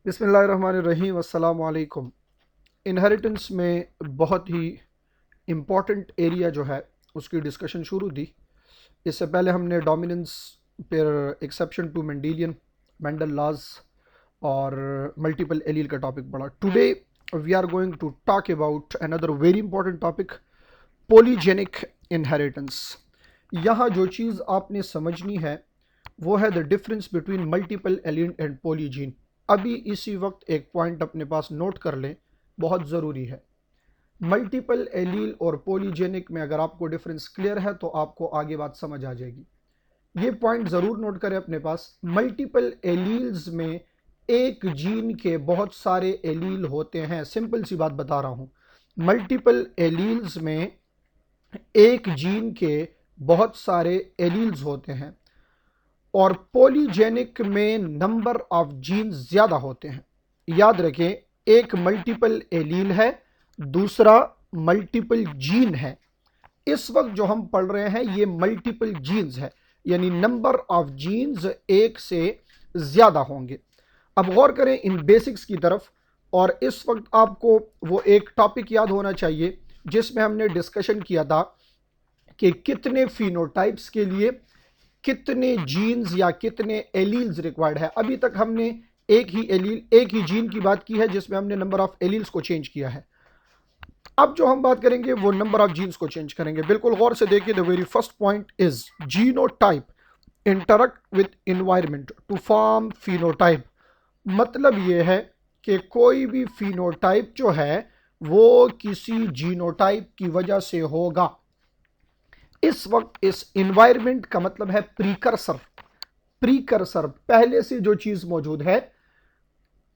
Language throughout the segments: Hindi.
बिस्मिल्लाहिर्रहमानिर्रहीम अस्सलामु अलैकुम। इनहेरिटेंस में बहुत ही इम्पॉर्टेंट एरिया जो है उसकी डिस्कशन शुरू थी। इससे पहले हमने डोमिनेंस पर exception to Mendelian Mendel laws और मल्टीपल एलील का टॉपिक पढ़ा। Today we are going to talk about another very important topic, polygenic inheritance. यहाँ जो चीज़ आपने समझनी है वो है the difference between multiple allele and polygene. अभी इसी वक्त एक पॉइंट अपने पास नोट कर लें, बहुत ज़रूरी है। मल्टीपल एलील और पॉलीजेनिक में अगर आपको डिफरेंस क्लियर है तो आपको आगे बात समझ आ जाएगी। ये पॉइंट ज़रूर नोट करें अपने पास। मल्टीपल एलील्स में एक जीन के बहुत सारे एलील होते हैं। सिंपल सी बात बता रहा हूँ, मल्टीपल एलील्स में एक जीन के बहुत सारे एलील्स होते हैं और पॉलीजेनिक में नंबर ऑफ जीन ज़्यादा होते हैं। याद रखें, एक मल्टीपल एलील है, दूसरा मल्टीपल जीन है। इस वक्त जो हम पढ़ रहे हैं ये मल्टीपल जीन्स है, यानी नंबर ऑफ जीन्स एक से ज़्यादा होंगे। अब गौर करें इन बेसिक्स की तरफ, और इस वक्त आपको वो एक टॉपिक याद होना चाहिए जिसमें हमने डिस्कशन किया था कि कितने फिनोटाइप्स के लिए कितने जीन्स या कितने एलील्स रिक्वायर्ड है। अभी तक हमने एक ही एलील, एक ही जीन की बात की है जिसमें हमने नंबर ऑफ एलील्स को चेंज किया है। अब जो हम बात करेंगे वो नंबर ऑफ जीन्स को चेंज करेंगे। बिल्कुल गौर से देखिए, the very first point is genotype interact with environment to form phenotype. मतलब ये है कि कोई भी फिनोटाइप जो है वो किसी जीनोटाइप की वजह से होगा। इस वक्त इस इन्वायरमेंट का मतलब है प्रीकर्सर। प्रीकर्सर पहले से जो चीज मौजूद है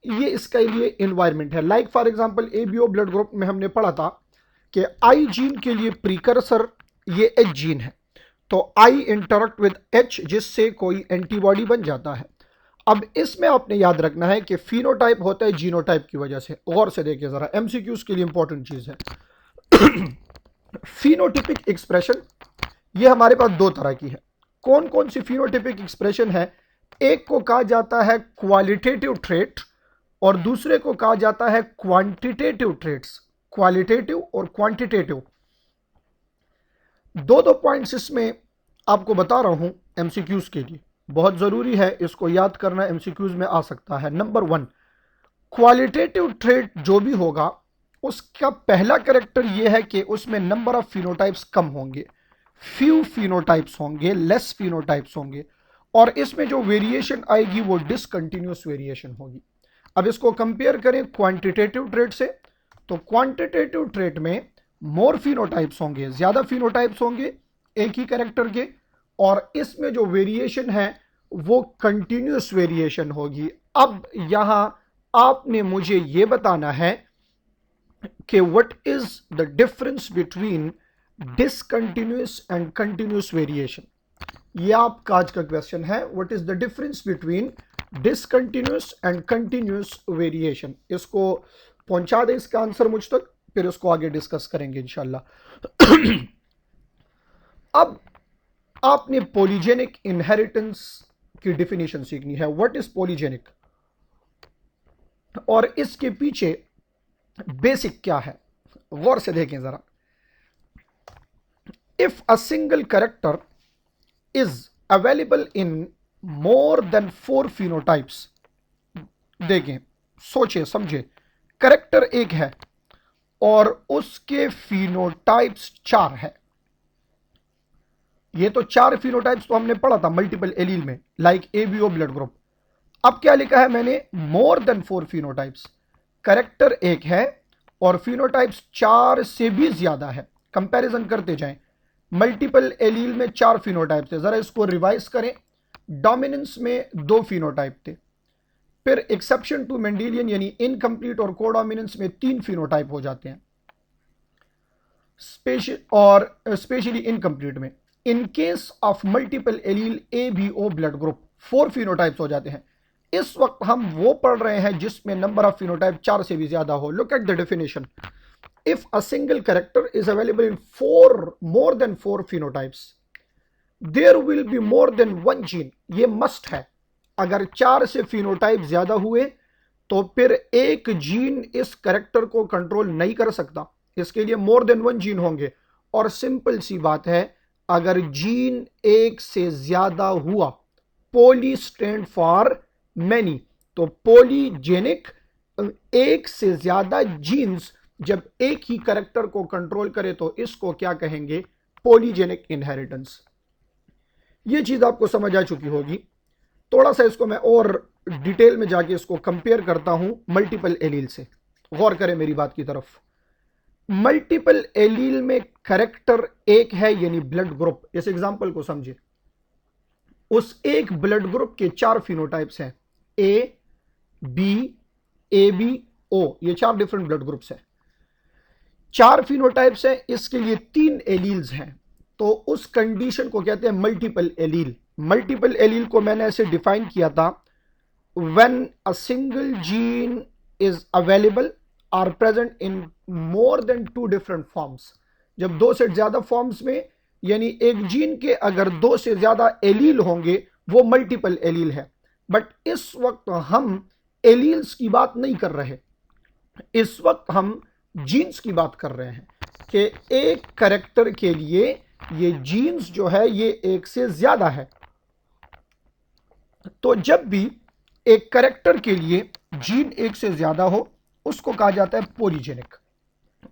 ये इसके लिए इन्वायरमेंट है। Like for example ABO blood group में हमने पढ़ा था कि आई जीन के लिए प्रीकर्सर ये एच जीन है, तो आई इंटरैक्ट विद एच जिससे कोई एंटीबॉडी बन जाता है। अब इसमें आपने याद रखना है कि फिनोटाइप होता है जीनोटाइप की वजह से। गौर से देखिए जरा, एमसीक्यूज के लिए इंपॉर्टेंट चीज है। फिनोटिपिक एक्सप्रेशन ये हमारे पास दो तरह की है। कौन कौन सी फिनोटिपिक एक्सप्रेशन है? एक को कहा जाता है क्वालिटेटिव ट्रेट और दूसरे को कहा जाता है क्वांटिटेटिव ट्रेट्स। क्वालिटेटिव और क्वांटिटेटिव दो दो पॉइंट्स इसमें आपको बता रहा हूं एमसीक्यूज के लिए, बहुत जरूरी है, इसको याद करना, एमसीक्यूज में आ सकता है। नंबर वन, क्वालिटेटिव ट्रेट जो भी होगा उसका पहला कैरेक्टर यह है कि उसमें नंबर ऑफ फिनोटाइप्स कम होंगे, फ्यू फिनोटाइप्स होंगे, लेस फिनोटाइप्स होंगे, और इसमें जो वेरिएशन आएगी वो डिसकंटिन्यूस वेरिएशन होगी। अब इसको कंपेयर करें क्वांटिटेटिव ट्रेट से, तो क्वांटिटेटिव ट्रेट में मोर फिनोटाइप्स होंगे, ज्यादा फिनोटाइप्स होंगे एक ही कैरेक्टर के, और इसमें जो वेरिएशन है वो कंटिन्यूस वेरिएशन होगी। अब यहां आपने मुझे ये बताना है कि what is the difference between discontinuous and continuous variation. ये आपका आज का क्वेश्चन है, what is the difference between discontinuous and continuous variation. इसको पहुंचा दे इसका आंसर मुझ तक, फिर उसको आगे डिस्कस करेंगे इंशाल्लाह। अब आपने पॉलीजेनिक इनहेरिटेंस की डिफिनेशन सीखनी है। व्हाट इज पॉलीजेनिक और इसके पीछे बेसिक क्या है, गौर से देखें जरा। If a single character is available in more then 4 phenotypes, देखें, सोचे समझे, कैरेक्टर एक है और उसके फिनोटाइप्स 4 है। ये तो 4 फिनोटाइप्स तो हमने पढ़ा था मल्टीपल एलील में, लाइक एबीओ ब्लड ग्रुप। अब क्या लिखा है मैंने? More than 4 phenotypes. कैरेक्टर एक है और फिनोटाइप्स 4 से भी ज्यादा है। कंपैरिजन करते जाएं, मल्टीपल एलील में 4 फिनोटाइप थे, जरा इसको रिवाइज करें। डोमिनेंस में 2 फिनोटाइप थे, फिर एक्सेप्शन टू मेंडेलियन यानी इनकम्प्लीट और कोडोमिनेंस में 3 फिनोटाइप हो जाते हैं, स्पेशली इनकम्प्लीट में। In case of multiple allele ABO blood group 4 phenotypes हो जाते हैं। इस वक्त हम वो पढ़ रहे हैं जिसमें नंबर ऑफ फिनोटाइप 4 से भी ज्यादा हो। Look at the definition, if a single character is available in more than 4 phenotypes, there will be more than one gene। ये मस्ट है, अगर 4 से फिनोटाइप ज्यादा हुए तो फिर एक जीन इस करेक्टर को कंट्रोल नहीं कर सकता, इसके लिए मोर देन वन जीन होंगे। और सिंपल सी बात है, अगर जीन एक से ज्यादा हुआ, पोली स्टैंड फॉर मैनी, तो पोलीजेनिक, एक से ज्यादा जीन्स जब एक ही करेक्टर को कंट्रोल करे तो इसको क्या कहेंगे, पोलीजेनिक इनहेरिटेंस। ये चीज आपको समझ आ चुकी होगी। थोड़ा सा इसको मैं और डिटेल में जाके इसको कंपेयर करता हूं मल्टीपल एलील से। गौर करें मेरी बात की तरफ। मल्टीपल एलील में करेक्टर एक है, यानी ब्लड ग्रुप। इस एग्जांपल को समझिए, उस एक ब्लड ग्रुप के 4 फिनोटाइप्स हैं, A B A B O, ये 4 डिफरेंट ब्लड ग्रुप्स हैं, 4 फिनोटाइप्स हैं, इसके लिए 3 एलील्स हैं, तो उस कंडीशन को कहते हैं मल्टीपल एलील। मल्टीपल एलील को मैंने ऐसे डिफाइन किया था, when a single gene is available or present in more than 2 different forms. जब 2 से ज्यादा फॉर्म्स में, यानी एक जीन के अगर 2 से ज्यादा एलील होंगे, वो मल्टीपल एलील है। बट इस वक्त हम एलील्स की बात नहीं कर रहे, इस वक्त हम जीन्स की बात कर रहे हैं कि एक कैरेक्टर के लिए ये जीन्स जो है ये एक से ज्यादा है। तो जब भी एक कैरेक्टर के लिए जीन एक से ज्यादा हो, उसको कहा जाता है पॉलीजेनिक,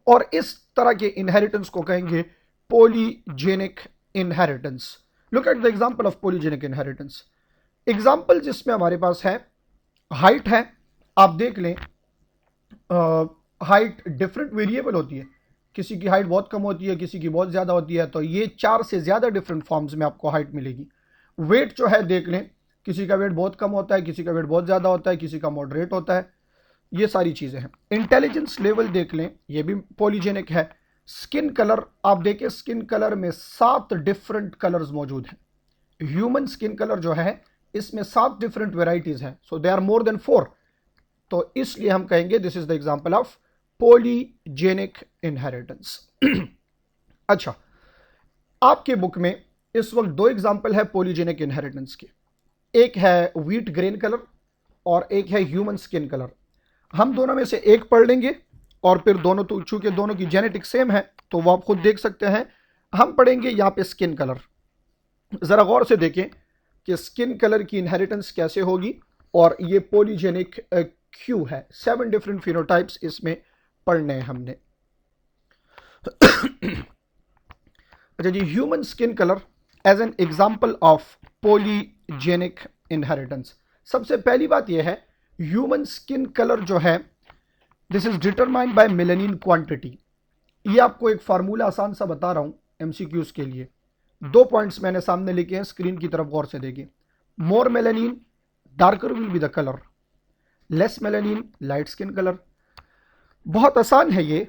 और इस तरह के इनहेरिटेंस को कहेंगे polygenic inheritance. Look at the example of polygenic inheritance. Example जिसमें हमारे पास है, हाइट है, आप देख लें, हाइट डिफरेंट वेरिएबल होती है, किसी की हाइट बहुत कम होती है, किसी की बहुत ज़्यादा होती है, तो ये 4 से ज़्यादा डिफरेंट फॉर्म्स में आपको हाइट मिलेगी। वेट जो है देख लें, किसी का वेट बहुत कम होता है, किसी का वेट बहुत ज़्यादा होता है, किसी का मॉडरेट होता है, ये सारी चीज़ें हैं। इंटेलिजेंस लेवल देख लें, ये भी पॉलीजेनिक है। स्किन कलर आप देखें, स्किन कलर में 7 डिफरेंट कलर्स मौजूद हैं। ह्यूमन स्किन कलर जो है इसमें 7 डिफरेंट वेराइटीज हैं, सो दे आर मोर देन 4, तो इसलिए हम कहेंगे this is the example of polygenic inheritance. अच्छा, आपके बुक में इस वक्त 2 एग्जांपल है पॉलीजेनिक इनहेरिटेंस के, एक है व्हीट ग्रेन कलर और एक है ह्यूमन स्किन कलर। हम दोनों में से एक पढ़ लेंगे और फिर दोनों, तो चूंकि दोनों की जेनेटिक सेम है तो वो आप खुद देख सकते हैं। हम पढ़ेंगे यहाँ पे स्किन कलर। जरा गौर से देखें कि स्किन कलर की इनहेरिटेंस कैसे होगी, और ये पॉलीजेनिक क्यों है। 7 डिफरेंट फिनोटाइप्स इसमें पढ़ने हैं हमने। अच्छा जी, human skin colour as an example of polygenic inheritance. सबसे पहली बात यह है, ह्यूमन स्किन कलर जो है this is determined by melanin quantity. ये आपको एक फार्मूला आसान सा बता रहा हूं एमसीक्यूज के लिए। 2 पॉइंट्स मैंने सामने लिखे हैं, स्क्रीन की तरफ गौर से देखिए। More melanin darker will be the colour, less melanin light skin colour. बहुत आसान है ये।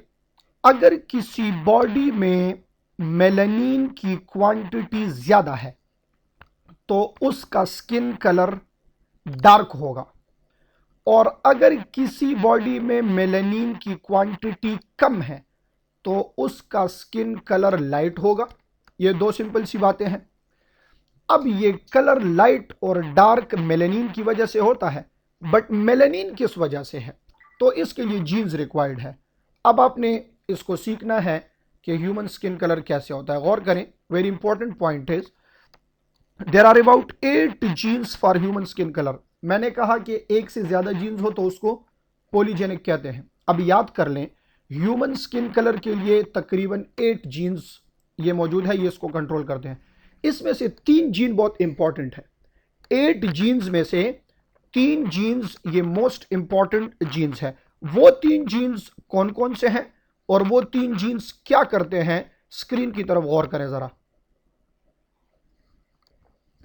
अगर किसी बॉडी में मेलानिन की क्वांटिटी ज्यादा है तो उसका स्किन कलर डार्क होगा, और अगर किसी बॉडी में मेलानिन की क्वांटिटी कम है तो उसका स्किन कलर लाइट होगा। ये 2 सिंपल सी बातें हैं। अब ये कलर लाइट और डार्क मेलानिन की वजह से होता है, बट मेलानिन किस वजह से है, तो इसके लिए जीन्स रिक्वायर्ड है। अब आपने इसको सीखना है कि ह्यूमन स्किन कलर कैसे होता है। गौर करें, very important point is there are about 8 genes for human skin colour. मैंने कहा कि एक से ज्यादा जीन्स हो तो उसको पॉलीजेनिक कहते हैं। अब याद कर लें, ह्यूमन स्किन कलर के लिए तकरीबन 8 जीन्स ये मौजूद है, ये इसको कंट्रोल करते हैं। इसमें से 3 जीन बहुत इंपॉर्टेंट है। 8 जीन्स में से 3 जीन्स ये मोस्ट इंपॉर्टेंट जीन्स है। वो 3 जीन्स कौन कौन से हैं और वो 3 जीन्स क्या करते हैं, स्क्रीन की तरफ गौर करें जरा।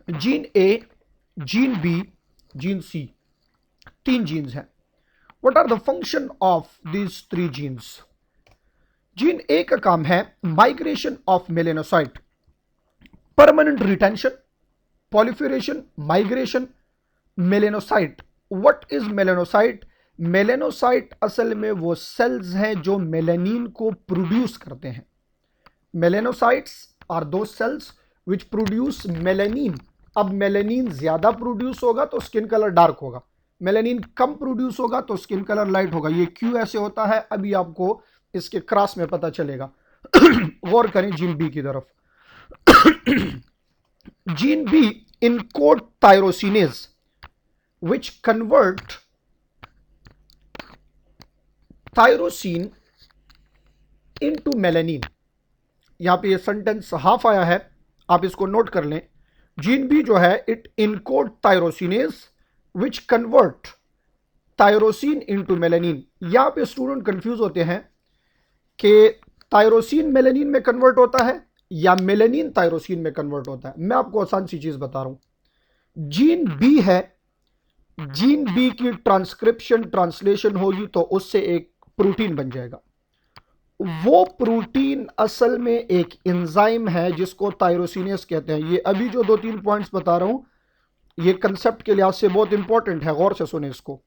Gene A, gene B, gene C, 3 genes हैं। What are the function of these 3 genes? Gene A का काम है migration of melanocyte, permanent retention, proliferation, migration. Melanocyte, what is melanocyte? Melanocyte असल में वो सेल्स हैं जो मेलानिन को प्रोड्यूस करते हैं। मेलेनोसाइट्स आर दो सेल्स विच प्रोड्यूस मेलानिन। अब मेलानिन ज्यादा प्रोड्यूस होगा तो स्किन कलर डार्क होगा, मेलेनिन कम प्रोड्यूस होगा तो स्किन कलर लाइट होगा। ये क्यों ऐसे होता है अभी आपको इसके क्रॉस में पता चलेगा। गौर करें जीन बी की तरफ। Gene B encode tyrosinase which convert tyrosine into melanin। यहां पे ये सेंटेंस हाफ आया है, आप इसको नोट कर लें। जीन बी जो है it encode tyrosinase which convert tyrosine into melanin. यहां पे स्टूडेंट कंफ्यूज होते हैं कि थायरोसिन मेलानिन में कन्वर्ट होता है या मेलानिन थायरोसिन में कन्वर्ट होता है। मैं आपको आसान सी चीज बता रहा हूं। जीन बी है, जीन बी की ट्रांसक्रिप्शन ट्रांसलेशन होगी तो उससे एक प्रोटीन बन जाएगा। वो प्रोटीन असल में एक एंजाइम है जिसको थायरोसिनेज कहते हैं। ये अभी जो 2-3 पॉइंट्स बता रहा हूं ये कंसेप्ट के लिहाज से बहुत इंपॉर्टेंट है, गौर से सुने इसको।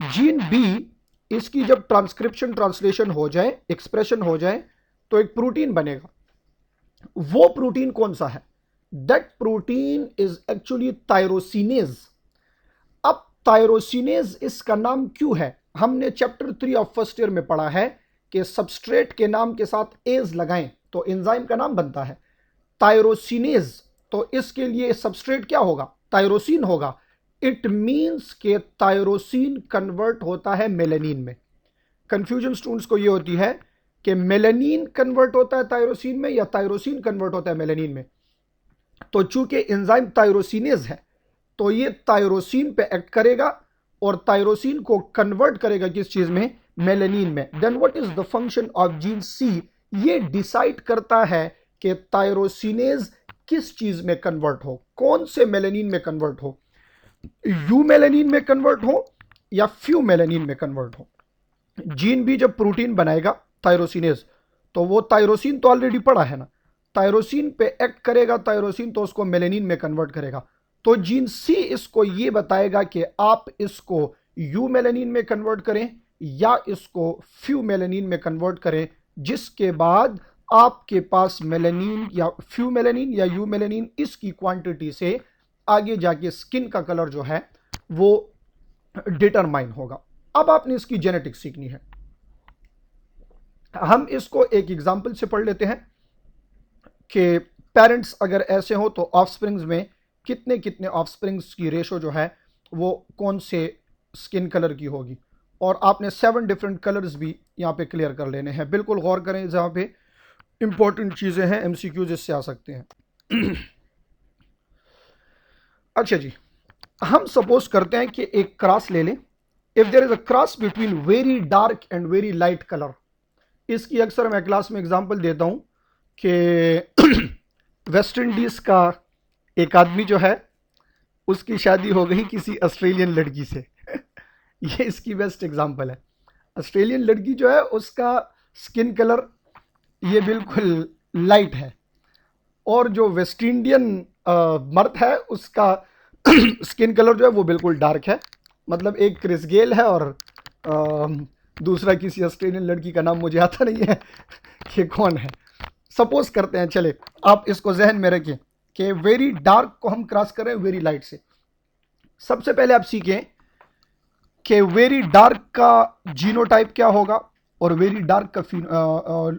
जीन बी इसकी जब ट्रांसक्रिप्शन ट्रांसलेशन हो जाए, एक्सप्रेशन हो जाए तो एक प्रोटीन बनेगा। वो प्रोटीन कौन सा है? That protein is actually tyrosinase. अब थायरोसिनेज इसका नाम क्यों है? हमने चैप्टर 3 ऑफ फर्स्ट ईयर में पढ़ा है कि सबस्ट्रेट के नाम के साथ एज लगाएं तो एंजाइम का नाम बनता है थायरोसिनेज। तो इसके लिए सबस्ट्रेट क्या होगा? थायरोसिन होगा। इट मींस के थायरोसिन कन्वर्ट होता है मेलानिन में। कंफ्यूजन स्टूडेंट्स को ये होती है कि मेलानिन कन्वर्ट होता है थायरोसिन में या थायरोसिन कन्वर्ट होता है मेलानिन में। तो चूंकि एंजाइम थायरोसिनेज है तो ये थायरोसिन पे एक्ट करेगा और थायरोसिन को कन्वर्ट करेगा किस चीज में? मेलानिन में। Then what is the function of gene C? ये डिसाइड करता है कि थायरोसिनेज किस चीज में कन्वर्ट हो, कौन से मेलानिन में कन्वर्ट हो, यू मेलानिन में कन्वर्ट हो या फ्यू मेलानिन में कन्वर्ट हो। जीन भी जब प्रोटीन बनाएगा थायरोसिनेज तो वो थायरोसिन तो ऑलरेडी पड़ा है ना, थायरोसिन पे एक्ट करेगा, थायरोसिन तो उसको मेलानिन में कन्वर्ट करेगा। तो जीन सी इसको ये बताएगा कि आप इसको यू मेलानिन में कन्वर्ट करें या इसको फ्यू मेलानिन में कन्वर्ट करें, जिसके बाद आपके पास मेलानिन या फ्यू मेलानिन या यू मेलानिन इसकी क्वांटिटी से आगे जाके स्किन का कलर जो है वो डिटरमाइन होगा। अब आपने इसकी जेनेटिक्स सीखनी है। हम इसको एक एग्जांपल से पढ़ लेते हैं कि पेरेंट्स अगर ऐसे हो तो ऑफस्प्रिंग्स में कितने कितने ऑफस्प्रिंग्स की रेशो जो है वो कौन से स्किन कलर की होगी। और आपने 7 डिफरेंट कलर्स भी यहाँ पे क्लियर कर लेने हैं। बिल्कुल गौर करें, जहाँ पे इंपॉर्टेंट चीज़ें हैं, एमसीक्यूज इससे आ सकते हैं। अच्छा जी, हम सपोज करते हैं कि एक क्रॉस ले लें। If there is a cross between very dark and very light colour. इसकी अक्सर मैं क्लास में एग्जांपल देता हूं कि वेस्ट इंडीज का एक आदमी जो है उसकी शादी हो गई किसी ऑस्ट्रेलियन लड़की से। ये इसकी बेस्ट एग्जांपल है। ऑस्ट्रेलियन लड़की जो है उसका स्किन कलर ये बिल्कुल लाइट है और जो वेस्ट इंडियन मर्द है उसका स्किन कलर जो है वो बिल्कुल डार्क है। मतलब एक क्रिस गेल है और दूसरा किसी ऑस्ट्रेलियन लड़की का नाम मुझे आता नहीं है कि कौन है। सपोज करते हैं, चले आप इसको जहन में रखें कि वेरी डार्क को हम क्रॉस करें वेरी लाइट से। सबसे पहले आप सीखें कि वेरी डार्क का जीनोटाइप क्या होगा और वेरी डार्क का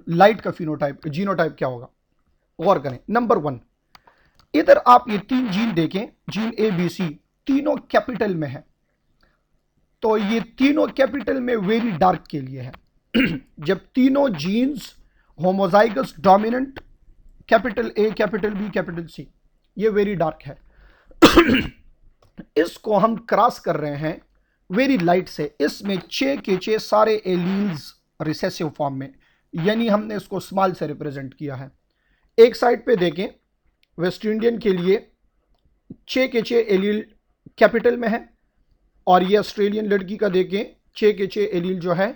लाइट का फिनोटाइप जीनोटाइप क्या होगा। गौर करें। नंबर 1, इधर आप ये 3 जीन देखें, जीन ए बी सी, तीनों कैपिटल में है। तो ये तीनों कैपिटल में वेरी डार्क के लिए है। जब तीनों genes homozygous dominant, capital A, capital B, capital C, ये वेरी डार्क है। इसको हम क्रॉस कर रहे हैं वेरी लाइट से। इसमें 6 के 6 सारे एलील्स रिसेसिव फॉर्म में, यानी हमने इसको स्मॉल से रिप्रेजेंट किया है। एक साइड पे देखें वेस्ट इंडियन के लिए 6 के 6 एलील कैपिटल में है और ये ऑस्ट्रेलियन लड़की का देखें 6 के 6 एलील जो है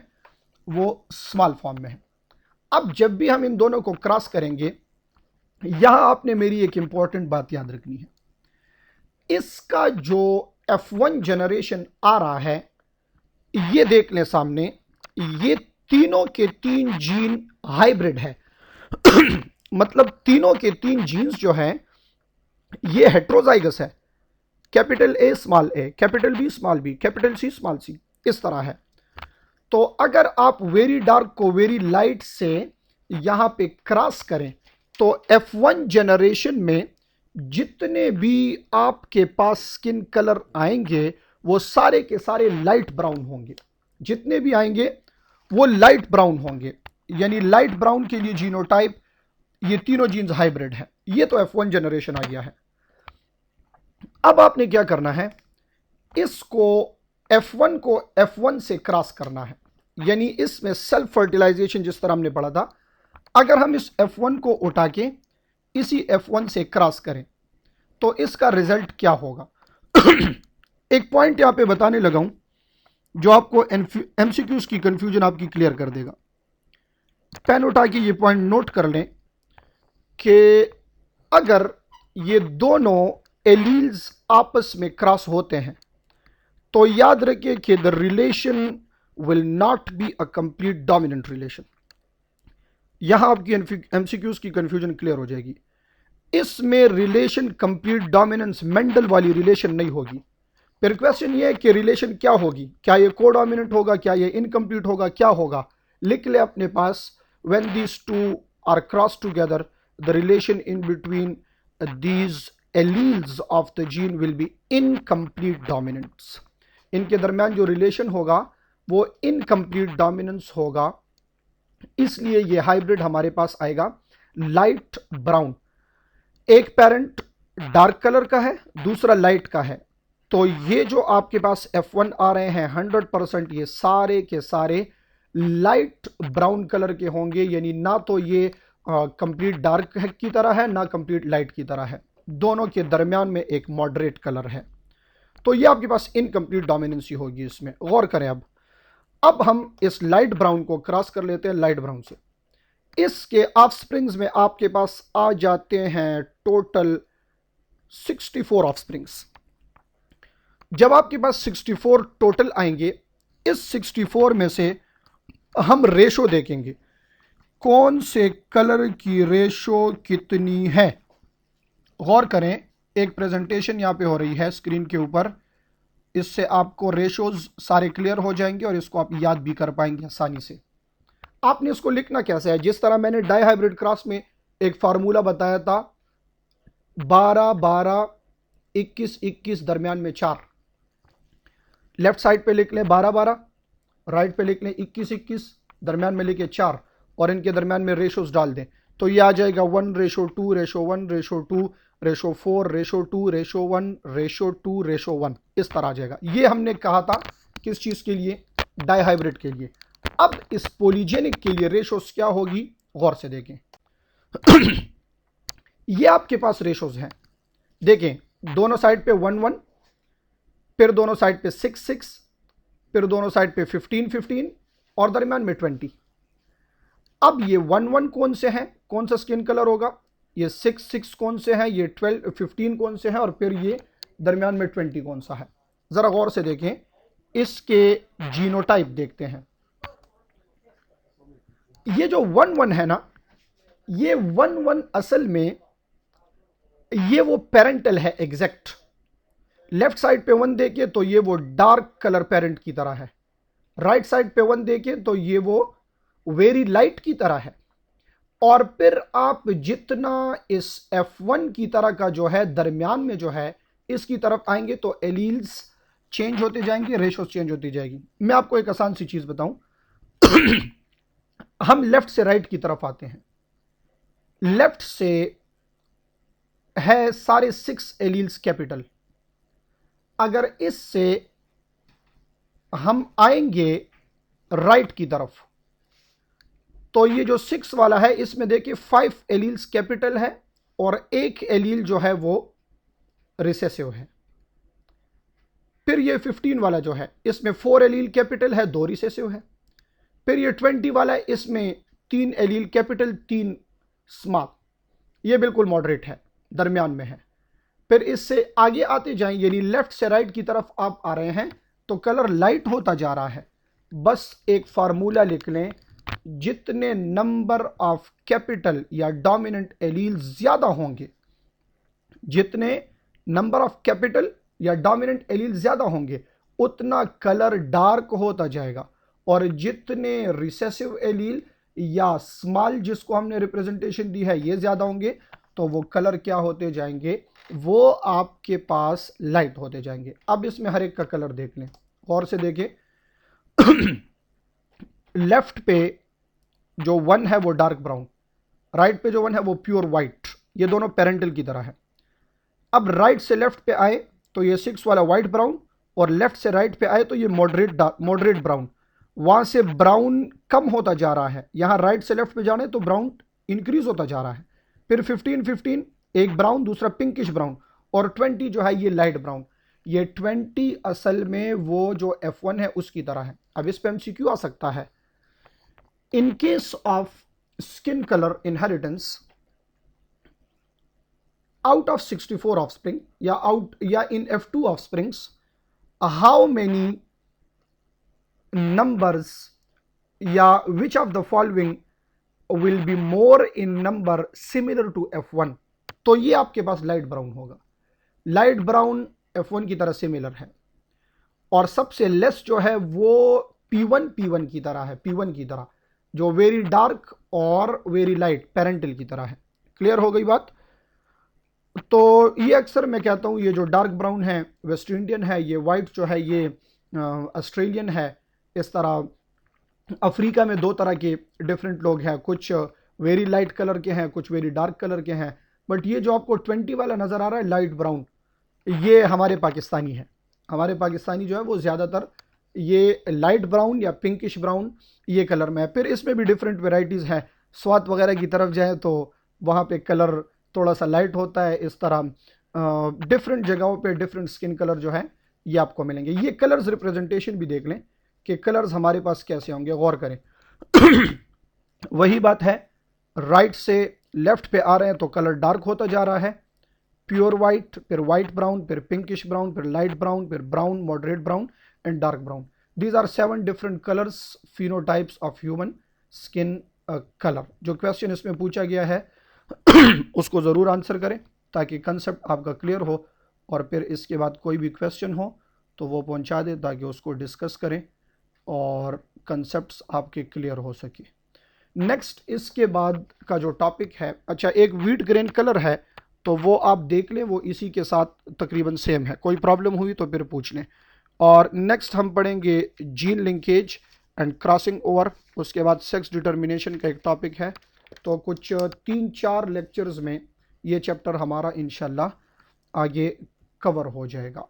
वो स्मॉल फॉर्म में है। अब जब भी हम इन दोनों को क्रॉस करेंगे, यहां आपने मेरी एक इंपॉर्टेंट बात याद रखनी है। इसका जो F1 जनरेशन आ रहा है, ये देख लें सामने, ये तीनों के 3 जीन हाइब्रिड है। मतलब तीनों के 3 जीन्स जो हैं ये हेट्रोजाइगस है। Capital A small a, capital B small b, capital C small c, इस तरह है। तो अगर आप वेरी डार्क को वेरी लाइट से यहां पे क्रॉस करें तो F1 जनरेशन में जितने भी आपके पास स्किन कलर आएंगे वो सारे के सारे लाइट ब्राउन होंगे, जितने भी आएंगे वो लाइट ब्राउन होंगे, यानी लाइट ब्राउन के लिए जीनोटाइप, ये तीनों जीन्स हाइब्रिड है। ये तो F1 जनरेशन आ गया है। अब आपने क्या करना है, इसको F1 को F1 से क्रॉस करना है, यानी इसमें सेल्फ फर्टिलाइजेशन जिस तरह हमने पढ़ा था, अगर हम इस F1 को उठा के इसी F1 से क्रॉस करें तो इसका रिजल्ट क्या होगा। एक पॉइंट यहां पे बताने लगा हूं जो आपको एमसीक्यूज की कंफ्यूजन आपकी क्लियर कर देगा। पेन उठा के ये पॉइंट नोट कर लें कि अगर ये दोनों एलील्स आपस में क्रॉस होते हैं तो याद रखिए कि the relation will not be a complete dominant relation. यहां आपकी एमसीक्यूज की कंफ्यूजन क्लियर हो जाएगी। इसमें रिलेशन कंप्लीट डोमिनेंस मेंडल वाली रिलेशन नहीं होगी। फिर क्वेश्चन ये है कि रिलेशन क्या होगी, क्या ये को डोमिनेंट होगा, क्या ये इनकम्प्लीट होगा, क्या होगा। लिख ले अपने पास, when these two are cross together the relation in between these alleles of the gene will be incomplete dominance. इनके दरमियान जो रिलेशन होगा वो इनकम्प्लीट डोमिनेंस होगा, इसलिए ये हाइब्रिड हमारे पास आएगा लाइट ब्राउन। एक पेरेंट डार्क कलर का है, दूसरा लाइट का है, तो ये जो आपके पास F1 आ रहे हैं 100% ये सारे के सारे लाइट ब्राउन कलर के होंगे, यानी ना तो ये कंप्लीट डार्क की तरह है ना कंप्लीट लाइट की तरह है, दोनों के दरमियान में एक मॉडरेट कलर है। तो ये आपके पास इनकम्प्लीट डोमिनेंसी होगी। इसमें गौर करें। अब हम इस लाइट ब्राउन को क्रॉस कर लेते हैं लाइट ब्राउन से। इसके ऑफस्प्रिंग्स में आपके पास आ जाते हैं टोटल 64 ऑफस्प्रिंग्स। जब आपके पास 64 टोटल आएंगे, इस 64 में से हम रेशो देखेंगे, कौन से कलर की रेशो कितनी है। गौर करें, एक प्रेजेंटेशन यहां पे हो रही है स्क्रीन के ऊपर, इससे आपको रेशोज सारे क्लियर हो जाएंगे और इसको आप याद भी कर पाएंगे आसानी से। आपने इसको लिखना कैसे है, जिस तरह मैंने डाई हाइब्रिड क्रॉस में एक फार्मूला बताया था, 12 12 21 21 दरमियान में 4, लेफ्ट साइड पे लिख लें 12 12, राइट पे लिख लें 21 21, दरमियान में लिखे 4 और इनके दरमियान में रेशोज डाल दें तो ये आ जाएगा 1:2 ratio 1:2 ratio 4 ratio 2 ratio 1 ratio 2 ratio 1, इस तरह आ जाएगा। ये हमने कहा था किस चीज के लिए, डाई हाइब्रिड के लिए। अब इस पोलीजेनिक के लिए रेशोज क्या होगी, गौर से देखें। ये आपके पास रेशोज हैं, देखें दोनों साइड पे 1 1, फिर दोनों साइड पे 6 6, फिर दोनों साइड पे 15 15 और दरमियान में 20। अब ये 1 1 कौन से हैं, कौन सा स्किन कलर होगा, ये 6 6 कौन से हैं, ये 12 15 कौन से हैं और फिर ये दरमियान में 20 कौन सा है। जरा गौर से देखें, इसके जीनोटाइप देखते हैं। ये जो 1 1 है ना, ये 1 1 असल में ये वो पेरेंटल है एग्जैक्ट। लेफ्ट साइड पे 1 देखे तो ये वो डार्क कलर पेरेंट की तरह है, राइट साइड पे 1 देखे तो ये वो वेरी लाइट की तरह है। और फिर आप जितना इस F1 की तरह का जो है दरमियान में जो है इसकी तरफ आएंगे तो एलील्स चेंज होते जाएंगे, रेशो चेंज होती जाएगी। मैं आपको एक आसान सी चीज बताऊं, हम लेफ्ट से राइट की तरफ आते हैं, लेफ्ट से है सारे 6 एलील्स कैपिटल। अगर इससे हम आएंगे राइट की तरफ तो ये जो 6 वाला है इसमें देखिए 5 एलील्स कैपिटल है और एक एलील जो है वो रिसेसिव है। फिर ये 15 वाला जो है इसमें 4 एलील कैपिटल है, 2 रिसेसिव है। फिर ये 20 वाला है, इसमें 3 एलील कैपिटल 3 स्मॉल, ये बिल्कुल मॉडरेट है, दरमियान में है। फिर इससे आगे आते जाएं, यानी लेफ्ट से राइट की तरफ आप आ रहे हैं तो कलर लाइट होता जा रहा है। बस एक फार्मूला लिख लें, जितने नंबर ऑफ कैपिटल या डोमिनेंट एलील ज्यादा होंगे, जितने नंबर ऑफ कैपिटल या डोमिनेंट एलील ज़्यादा होंगे उतना कलर डार्क होता जाएगा, और जितने रिसेसिव एलील या स्मॉल जिसको हमने रिप्रेजेंटेशन दी है ये ज़्यादा होंगे तो वो कलर क्या होते जाएंगे, वो आपके पास लाइट होते जाएंगे। अब इसमें हर एक का कलर देख लें, गौर से देखें। लेफ्ट पे जो 1 है वो डार्क ब्राउन, राइट पे जो 1 है वो प्योर वाइट, ये दोनों पेरेंटल की तरह है। अब राइट से लेफ्ट पे आए तो ये 6 वाला वाइट ब्राउन, और लेफ्ट से राइट पे आए तो ये मॉडरेट ब्राउन। वहां से ब्राउन कम होता जा रहा है, यहां राइट से लेफ्ट पे जाने तो ब्राउन इंक्रीज होता जा रहा है। फिर 15-15 एक ब्राउन, दूसरा पिंकिश ब्राउन, और 20 जो है ये लाइट ब्राउन। ये 20 असल में वो जो F1 है उसकी तरह है। अब इस पे MCQ आ सकता है, in case of skin colour inheritance out of 64 offspring या in F2 offsprings, how many numbers या which of the following will be more in number similar to F1। तो ये आपके पास लाइट ब्राउन होगा, लाइट ब्राउन F1 की तरह सिमिलर है, और सबसे लेस जो है वो P1 की तरह है, P1 की तरह जो वेरी डार्क और वेरी लाइट पेरेंटल की तरह है। क्लियर हो गई बात। तो ये अक्सर मैं कहता हूँ ये जो डार्क ब्राउन है वेस्ट इंडियन है, ये वाइट जो है ये ऑस्ट्रेलियन है। इस तरह अफ्रीका में 2 तरह के डिफरेंट लोग हैं, कुछ वेरी लाइट कलर के हैं, कुछ वेरी डार्क कलर के हैं। बट ये जो आपको 20 वाला नज़र आ रहा है लाइट ब्राउन, ये हमारे पाकिस्तानी है। हमारे पाकिस्तानी जो है वो ज़्यादातर ये लाइट ब्राउन या पिंकिश ब्राउन ये कलर में है। फिर इसमें भी डिफरेंट वेराइटीज़ हैं, स्वात वगैरह की तरफ जाए तो वहाँ पे कलर थोड़ा सा लाइट होता है। इस तरह डिफरेंट जगहों पे डिफरेंट स्किन कलर जो है ये आपको मिलेंगे। ये कलर्स रिप्रेजेंटेशन भी देख लें कि कलर्स हमारे पास कैसे होंगे, गौर करें। वही बात है, राइट से लेफ्ट पे आ रहे हैं तो कलर डार्क होता जा रहा है, प्योर वाइट, फिर वाइट ब्राउन, फिर पिंकिश ब्राउन, फिर लाइट ब्राउन, फिर brown, moderate brown and dark brown. These are 7 different colours phenotypes of human skin colour. जो क्वेश्चन इसमें पूछा गया है उसको ज़रूर आंसर करें ताकि कंसेप्ट आपका क्लियर हो, और फिर इसके बाद कोई भी क्वेश्चन हो तो वो पहुंचा दे ताकि उसको डिस्कस करें और कंसेप्ट्स आपके क्लियर हो सके। नेक्स्ट इसके बाद का जो टॉपिक है, अच्छा एक वीट ग्रेन कलर है तो वो आप देख लें, वो इसी के साथ तकरीबन सेम है, कोई प्रॉब्लम हुई तो फिर पूछ लें। और नेक्स्ट हम पढ़ेंगे gene linkage and crossing over, उसके बाद सेक्स डिटर्मिनेशन का एक टॉपिक है। तो कुछ 3-4 लेक्चर्स में ये चैप्टर हमारा इंशाल्लाह आगे कवर हो जाएगा।